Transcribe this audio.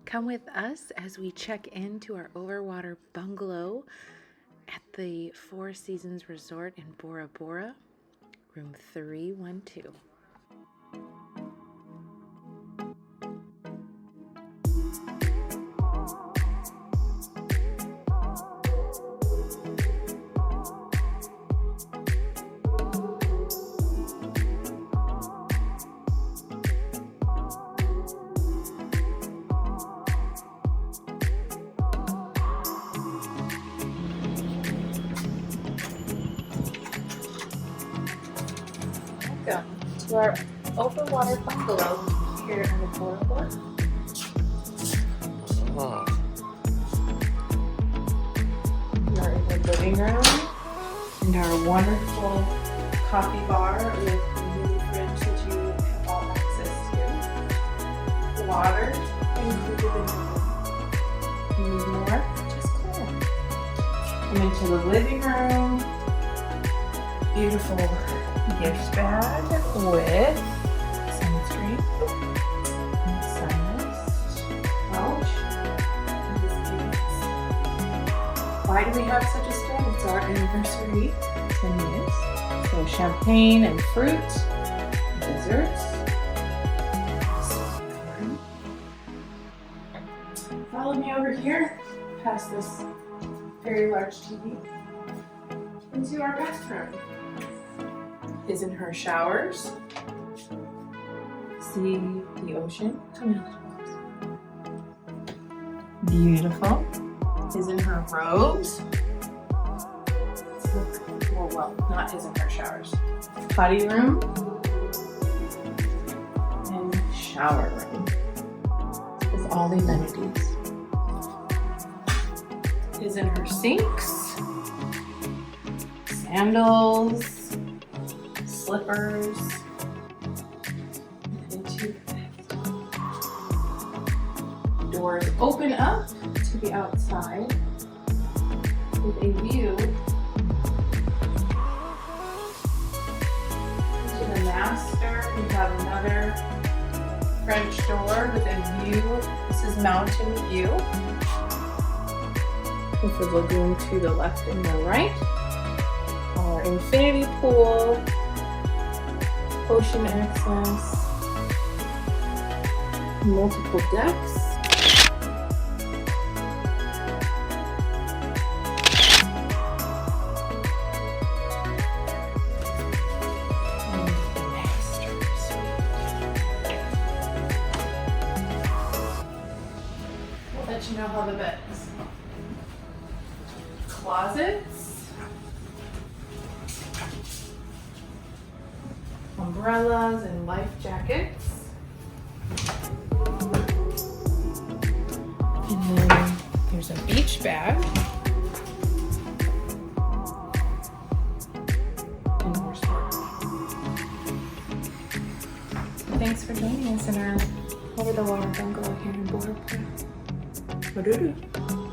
Come with us as we check into our Overwater Bungalow at the Four Seasons Resort in Bora Bora, room 312. Welcome to our Overwater Bungalow here in the Bora Bora. Oh. We are in the living room and our wonderful coffee bar with a mini fridge that you have all access to. Water included in the room. You need more? Just come. Come into the living room. Beautiful gift bag with sunscreen, sun mist, pouch, and biscuits. Why do we have such a spread? It's our anniversary, 10 years. So champagne and fruit, desserts. Follow me over here, past this very large TV, into our bathroom. Is in her showers. See the ocean. Come in. Beautiful. Is in her robes. Well, not his in her showers. Potty room and shower room with all the amenities. Is in her sinks, sandals, slippers, into doors open up to the outside with a view to the master. We have another French door with a view. This is mountain view with the lagoon to the left and the right. Our infinity pool. Ocean access, multiple decks, and the master suite. We'll let you know how the bed is. Closets. Umbrellas and life jackets. And then there's a beach bag. And more storage. Thanks for joining us in our Over the Water Bungalow here in Bora Bora.